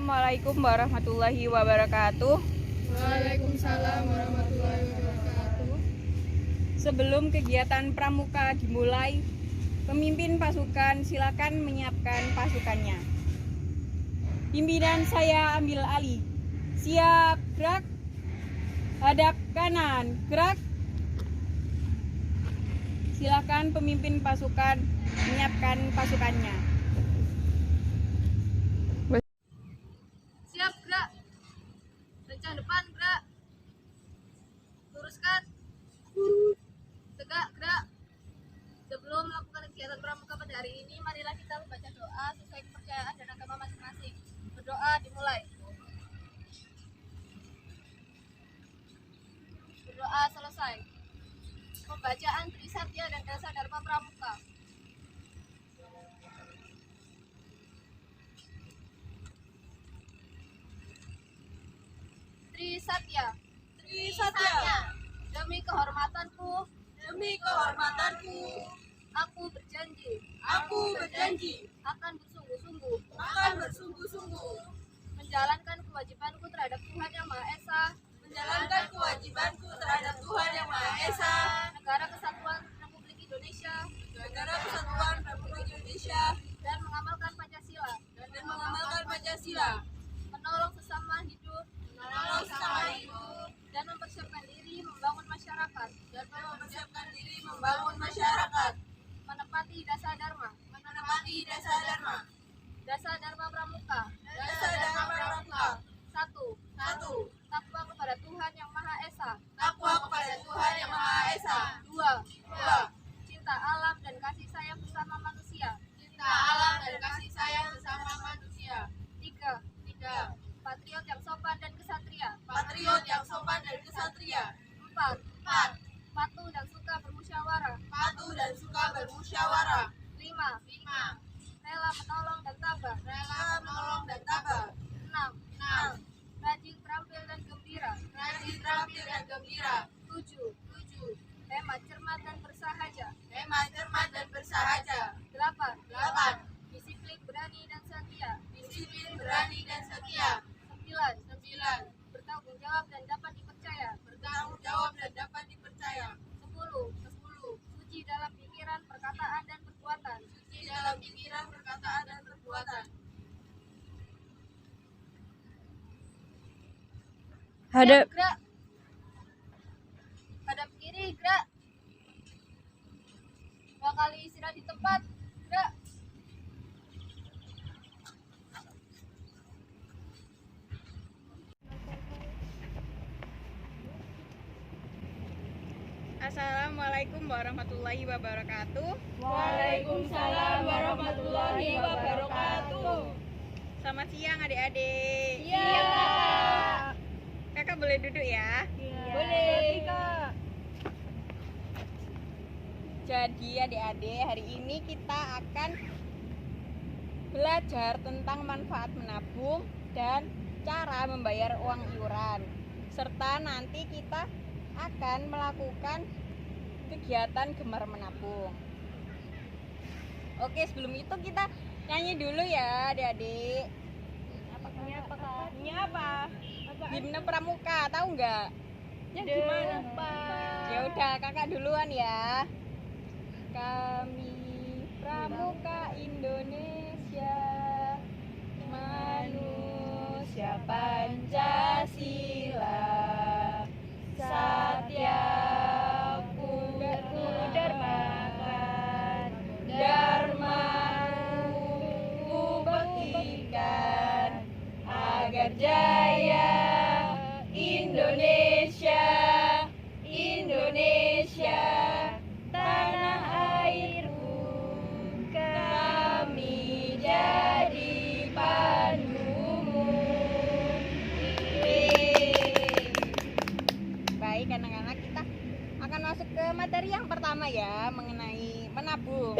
Assalamualaikum warahmatullahi wabarakatuh. Waalaikumsalam warahmatullahi wabarakatuh. Sebelum kegiatan pramuka dimulai, pemimpin pasukan silakan menyiapkan pasukannya. Pimpinan saya ambil alih. Siap, gerak. Hadap kanan, gerak. Silakan pemimpin pasukan menyiapkan pasukannya. Siap, gerak. Rencang depan, gerak. Luruskan. Tegak, gerak. Sebelum melakukan kegiatan pramuka pada hari ini, marilah kita membaca doa sesuai kepercayaan dan agama masing-masing. Berdoa dimulai. Berdoa selesai. Pembacaan Trisatya dan Dasa Dharma Pramuka. Trisatya. Trisatya, Demi kehormatanku, aku berjanji akan bersungguh-sungguh menjalankan kewajibanku terhadap Tuhan Yang Maha Esa, Negara Kesatuan Republik Indonesia, dan mengamalkan Pancasila, menolong sesama hidup, dan mempersiapkan diri membangun masyarakat, menepati Dasa Dharma Pramuka. 1. Takwa kepada Tuhan Yang Maha Esa. 2. Cinta alam dan kasih sayang sesama manusia. 3. Patriot yang sopan dan kesatria. 4. Patuh dan suka bermusyawarah. 5. Rela menolong dan tabah. 6. Rajin, terampil dan gembira. 7. Hemat, cermat dan bersahaja. 8. Disiplin, berani dan setia. 9. Bertanggung jawab dan dapat dipercaya. 10. Suci dalam pikiran, perkataan dan perbuatan. Hadap Gerak. Hadap kiri, gerak. 2 kali istirahat di tempat, gerak. Assalamualaikum warahmatullahi wabarakatuh. Waalaikumsalam warahmatullahi wabarakatuh. Selamat siang adik-adik. Iya, Kak. Kakak boleh duduk ya. Boleh, Kak. Jadi adik-adik, hari ini kita akan belajar tentang manfaat menabung dan cara membayar uang iuran. Serta nanti kita akan melakukan kegiatan gemar menabung. Oke, sebelum itu kita nyanyi dulu ya adik-adik. Ini apa? Himne Pramuka, tahu nggak? Ya gimana, Pak? Ya udah, kakak duluan ya. Kami Pramuka Indonesia, manusia Pancasila, Satya Dharmakan, Dharmaku baktikan, agar jaya Indonesia, tanah airku, kami jadi pandumu. Baik anak-anak, kita akan masuk ke materi yang pertama ya, mengenai menabung.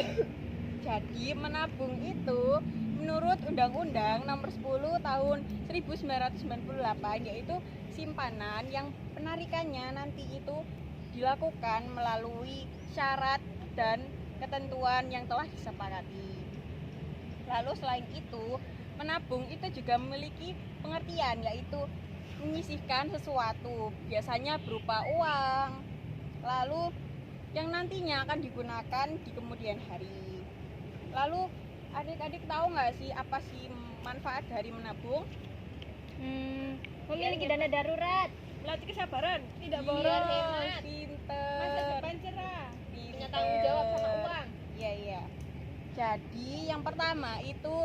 Jadi menabung itu menurut Undang-Undang Nomor 10 Tahun 1998, yaitu simpanan yang penarikannya nanti itu dilakukan melalui syarat dan ketentuan yang telah disepakati. Lalu selain itu, menabung itu juga memiliki pengertian, yaitu menyisihkan sesuatu, biasanya berupa uang, lalu yang nantinya akan digunakan di kemudian hari. Lalu adik-adik tahu nggak sih apa sih manfaat dari menabung? Memiliki dana darurat, Melatih kesabaran, tidak Biar boros. hemat. Pinter. Masa depan cerah. punya tanggung jawab sama uang. Iya. Jadi yang pertama itu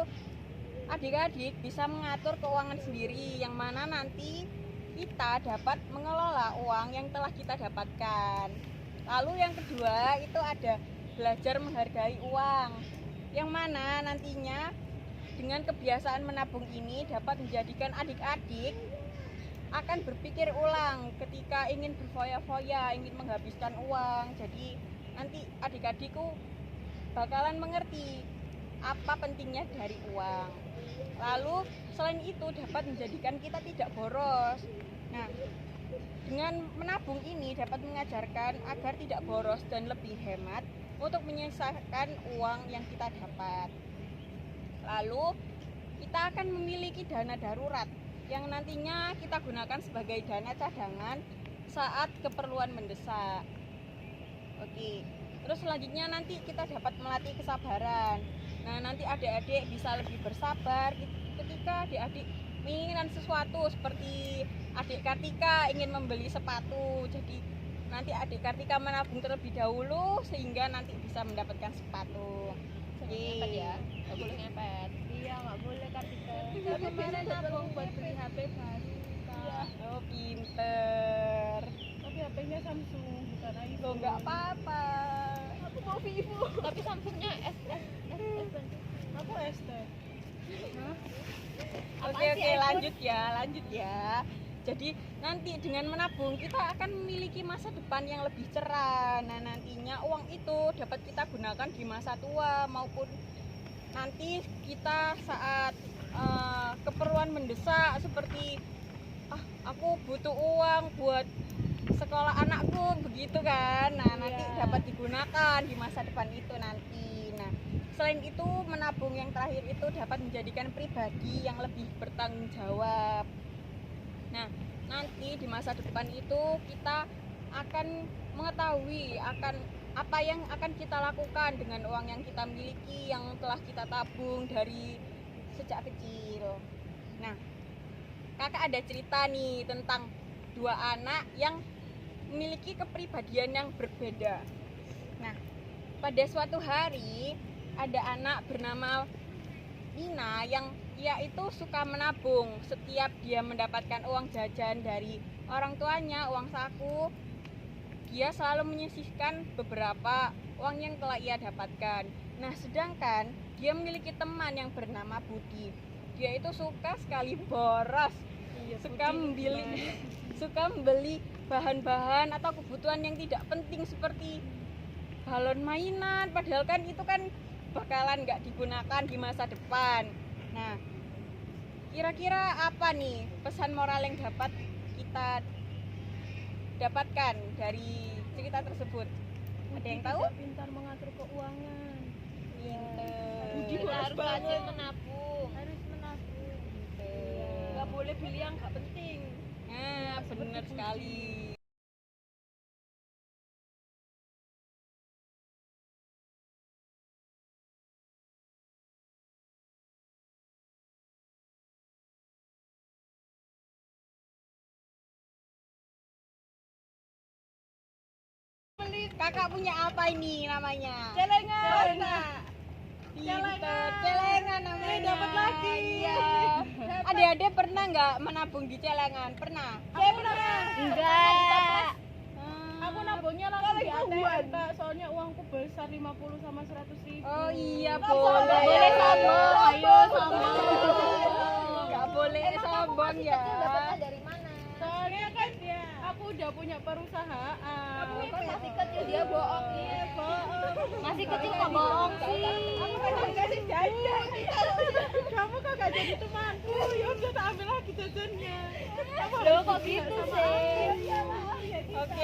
adik-adik bisa mengatur keuangan sendiri, yang mana nanti kita dapat mengelola uang yang telah kita dapatkan. Lalu yang kedua itu ada belajar menghargai uang, yang mana nantinya dengan kebiasaan menabung ini dapat menjadikan adik-adik akan berpikir ulang ketika ingin berfoya-foya, ingin menghabiskan uang. Jadi nanti adik-adikku bakalan mengerti apa pentingnya dari uang. Lalu selain itu dapat menjadikan kita tidak boros. Nah, dengan menabung ini dapat mengajarkan agar tidak boros dan lebih hemat untuk menyisihkan uang yang kita dapat. Lalu kita akan memiliki dana darurat yang nantinya kita gunakan sebagai dana cadangan saat keperluan mendesak. Oke. Terus selanjutnya nanti kita dapat melatih kesabaran. Nah, nanti adik-adik bisa lebih bersabar ketika adik-adik menginginkan sesuatu, seperti adik Kartika ingin membeli sepatu. Jadi nanti adik Kartika menabung terlebih dahulu sehingga nanti bisa mendapatkan sepatu. Ngepet ya, nggak boleh ngepet. Iya, nggak boleh Kartika. Tapi kemarin nabung buat beli HP baru. Iya. Oh, pinter. Tapi HP-nya Samsung, bukan Loh, iPhone. nggak apa-apa. Aku mau Vivo. Tapi Samsungnya S. Aku ST. Oke, lanjut ya. Jadi nanti dengan menabung kita akan memiliki masa depan yang lebih cerah. Nah, nantinya uang itu dapat kita gunakan di masa tua maupun nanti kita saat keperluan mendesak, seperti aku butuh uang buat sekolah anakku, begitu kan. Nah, nanti dapat digunakan di masa depan itu nanti. Nah, selain itu menabung yang terakhir itu dapat menjadikan pribadi yang lebih bertanggung jawab. Nah, nanti di masa depan itu kita akan mengetahui akan apa yang akan kita lakukan dengan uang yang kita miliki, yang telah kita tabung dari sejak kecil. Nah, kakak ada cerita nih tentang dua anak yang memiliki kepribadian yang berbeda. Nah, pada suatu hari ada anak bernama Nina yang ia itu suka menabung. Setiap dia mendapatkan uang jajan dari orang tuanya, uang saku, dia selalu menyisihkan beberapa uang yang telah ia dapatkan. Nah, sedangkan dia memiliki teman yang bernama Budi. Dia itu suka sekali boros, suka membeli bahan-bahan atau kebutuhan yang tidak penting seperti balon mainan, padahal kan itu kan bakalan nggak digunakan di masa depan. Nah, kira-kira apa nih pesan moral yang dapat kita dapatkan dari cerita tersebut? Ada yang tahu? Pintar mengatur keuangan. Pinter. Kita harus rajin menabung. Harus menabung. Nggak boleh beli yang nggak penting. Nah, benar sekali. Kakak punya apa ini namanya? Celengan. Pinter. Celengan namanya. Dapat lagi. Iya. Adik-adik pernah nggak menabung di celengan? Pernah? Saya pernah. Enggak. Aku nabungnya langsung di ATM, Kak. Soalnya uangku besar 50 sama 100.000. Oh iya, Nggak boleh. Boleh sombong, ayo sombong. Nggak boleh sombong ya. Dapatnya dari mana? Soalnya kan aku udah punya perusahaan. Kan masih kecil dia bohong nih. Bohong. Masih kecil kok bohong sih. Aku kan dikasih jajan. Kamu kok gak jadi temanku? Ya udah tak ambil lagi jajannya. Loh kok gitu sih?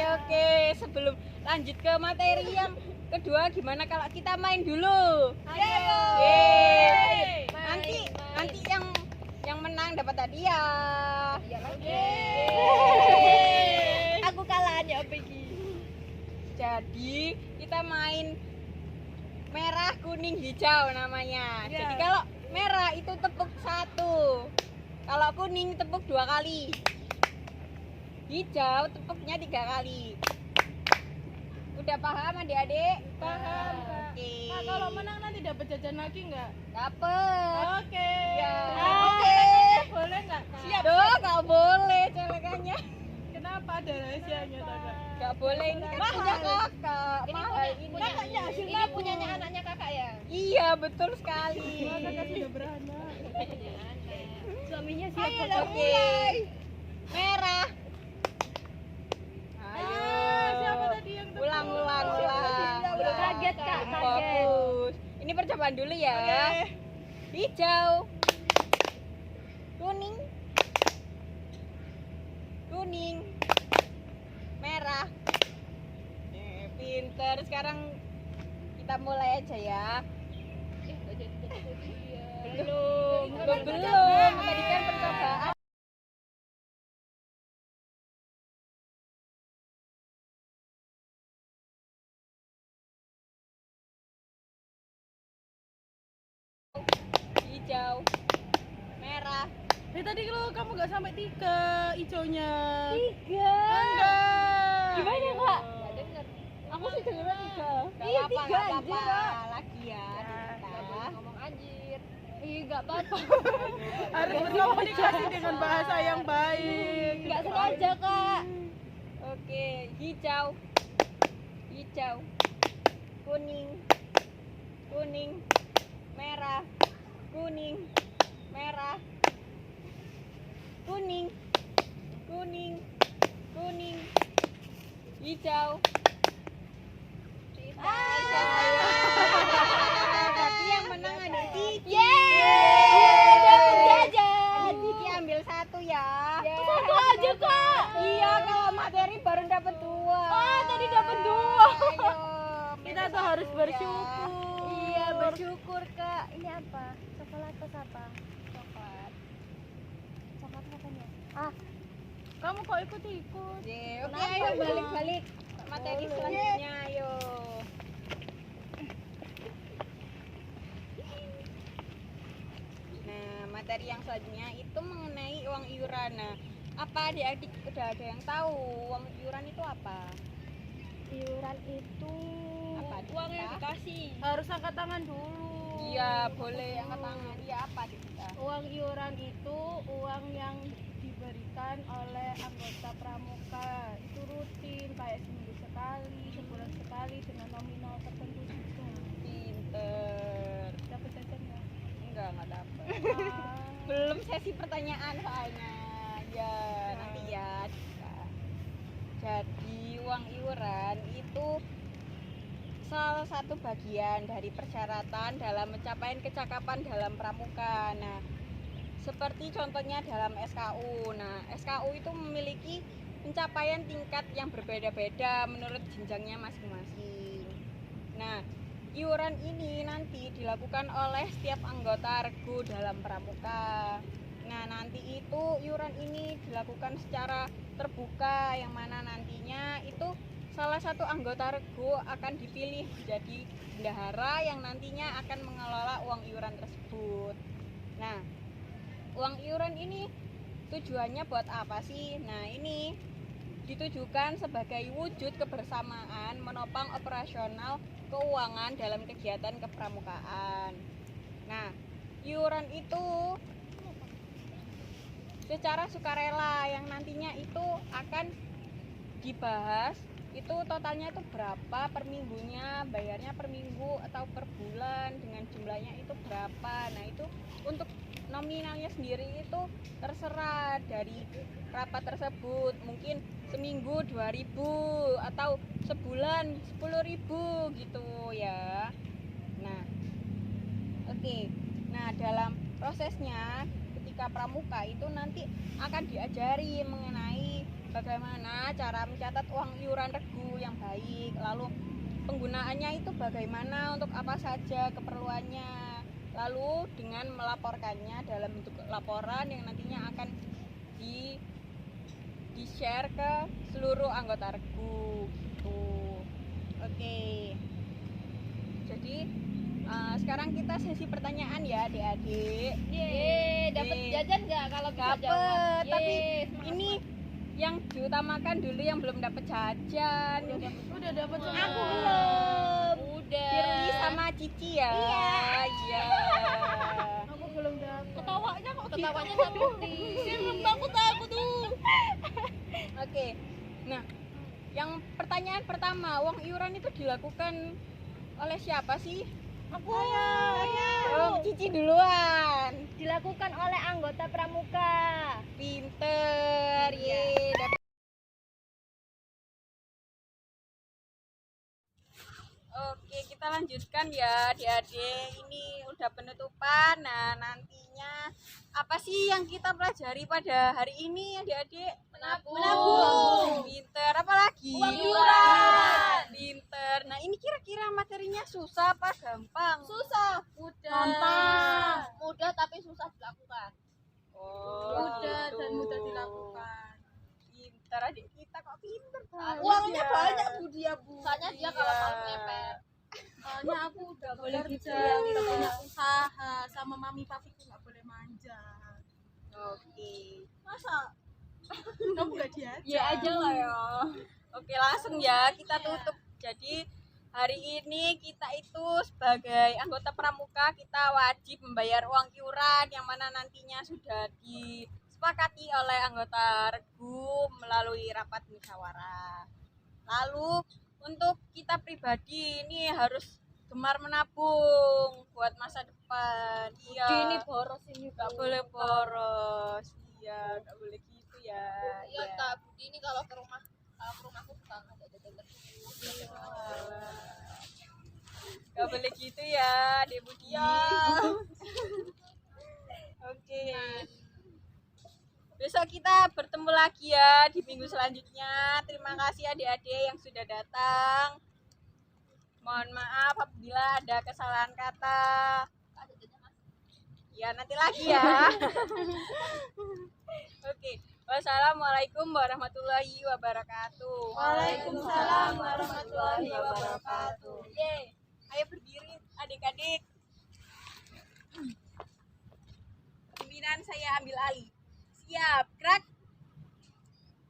Oke, sebelum lanjut ke materi yang kedua gimana kalau kita main dulu? Ayo. Yeay. Main, Nanti yang menang dapat hadiah. Ya lagi. Yeay. Aku kalah ya Peggy. Jadi kita main merah, kuning, hijau namanya. Jadi kalau merah itu tepuk 1, kalau kuning tepuk 2 kali, hijau tepuknya 3 kali. Udah paham adik-adik? Paham, Kak. Oke. Nah, kalau menang nanti dapat jajan lagi nggak? Dapet. Oke. Ya. Oke. Boleh nggak, Kak? Siap. Duh, gak boleh celekannya. Kenapa ada rahasianya, Kak? Gak boleh, ini kan punya kakak. Ini Mahal punya, ini. kakaknya, ini punyanya anaknya kakak ya? Iya, betul sekali. Wah, Kakak sudah beranak. Punyanya anak. Suaminya siap. Oke. Merah. Ayo. Siapa tadi yang tepuk? Ulang. Kaget, Kak, kaget. Fokus. Ini percobaan dulu ya. Hijau. Kuning. Merah. Pinter. Sekarang kita mulai aja ya. Belum. Tadi kan percobaan. Hijau, merah. Tadi kalau kamu nggak sampai 3 hijaunya. 3. Enggak. Gimana, Kak? Aku sih dengeran 3. Iya, Gak 3 apa-apa, anjir, Kak. lagi ya. Kita. Ngomong anjir. Ih, enggak apa-apa. Harus berkomunikasi dengan bahasa yang baik. Enggak sengaja, Kak. Oke, hijau, kuning, merah, kuning, hijau. Tapi yang menang ada Kiki. Yeay, dapat jajan. Kiki ambil 1 ya. Satu aja, Kak. Iya, kalau materi baru dapat 2. Oh, tadi dapat 2. Ayo, Kita minta tuh harus 1 ya. bersyukur. Iya, bersyukur, Kak. Ini apa? Coklat atau apa? Coklat. Coklat katanya. Kamu kok ikut-ikut? Oke, Kenapa, ayo Bang? balik materi selanjutnya, ayo. Nah, materi yang selanjutnya itu mengenai uang iuran. Nah, apa adik-adik udah ada yang tahu uang iuran itu apa? Iuran itu Apa? uang yang Kita? dikasih. Harus angkat tangan dulu. Iya, boleh angkat tangan. Iya, apa adik kita? Uang iuran itu uang yang diberikan oleh anggota pramuka. Itu rutin kayak seminggu sekali, sebulan sekali dengan nominal tertentu juga. Pinter. Dapat jajan nggak? Enggak dapet. Ah, Belum sesi pertanyaan soalnya. Ya, nanti ya. Kita. Jadi uang iuran itu salah satu bagian dari persyaratan dalam mencapai kecakapan dalam pramuka. Nah, seperti contohnya dalam SKU. Nah, SKU itu memiliki pencapaian tingkat yang berbeda-beda menurut jenjangnya masing-masing. Nah, iuran ini nanti dilakukan oleh setiap anggota regu dalam pramuka. Nah, nanti itu iuran ini dilakukan secara terbuka, yang mana nantinya itu salah satu anggota regu akan dipilih menjadi bendahara yang nantinya akan mengelola uang iuran tersebut. Nah, uang iuran ini tujuannya buat apa sih? Nah, ini ditujukan sebagai wujud kebersamaan menopang operasional keuangan dalam kegiatan kepramukaan. Nah, iuran itu secara sukarela yang nantinya itu akan dibahas itu totalnya itu berapa per minggunya, bayarnya per minggu atau per bulan, dengan jumlahnya itu berapa. Nah, itu untuk nominalnya sendiri itu terserah dari rapat tersebut, mungkin seminggu 2.000 atau sebulan 10.000 gitu ya. Nah, oke. Nah, dalam prosesnya ketika pramuka itu nanti akan diajari mengenai bagaimana cara mencatat uang iuran regu yang baik, lalu penggunaannya itu bagaimana, untuk apa saja keperluannya, lalu dengan melaporkannya dalam bentuk laporan yang nantinya akan di share ke seluruh anggota regu gitu. Oke, jadi sekarang kita sesi pertanyaan ya adik-adik. Yeay, dapat Yeay. jajan nggak kalau bisa Dapet, jawab? tapi Yeay, semangat. ini yang diutamakan dulu yang belum dapat jajan. Udah dapat semua. Aku belum. Udah. Firly sama Cici ya. Iya. Aku belum dapat. Ketawanya kok ketawanya sakti. Aku takut tuh. Oke. Nah, yang pertanyaan pertama, uang iuran itu dilakukan oleh siapa sih? Aku Oh, Cici duluan. dilakukan oleh anggota pramuka. Pinter. Ye, dapat. Oke, kita lanjutkan ya adik-adik. Ini udah penutupan. Nah, nantinya apa sih yang kita pelajari pada hari ini adik-adik? Menabung. Pinter. Apa lagi? Uang iuran. Pinter. Nah, ini kira-kira materinya susah apa gampang? Susah. Mudah. Gampang. Mudah tapi susah dilakukan. Oh, Mudah gitu. dan mudah dilakukan. Pinter, adik kita kok pinter banget. Uangnya ya. banyak Bu dia Bu. Soalnya dia kalau Iya. mau ngepet. Soalnya aku udah boleh bekerja, gitu. udah punya usaha, sama mami papiku nggak boleh manja. Oke. Masa? Kamu nggak diajak? Ya aja lah ya. Oke, langsung ya kita tutup. Jadi hari ini kita itu sebagai anggota pramuka kita wajib membayar uang iuran yang mana nantinya sudah disepakati oleh anggota regu melalui rapat musyawarah. Lalu untuk kita pribadi ini harus gemar menabung buat masa depan. Iya. Ini boros ini. Nggak boleh boros. Iya, nggak boleh gitu ya. Iya Kak Budi ini kalau ke rumahku bukan ada jajan terus. Gak boleh gitu ya, Dek Budi. Oke. Besok kita bertemu lagi ya di minggu selanjutnya. Terima kasih adik-adik yang sudah datang. Mohon maaf apabila ada kesalahan kata. Ya, nanti lagi ya. Oke. Wassalamualaikum warahmatullahi wabarakatuh. Waalaikumsalam warahmatullahi wabarakatuh. Yeay. Ayo berdiri adik-adik. Pimpinan saya ambil alih. Siap, gerak.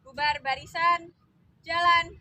Bubar barisan, jalan.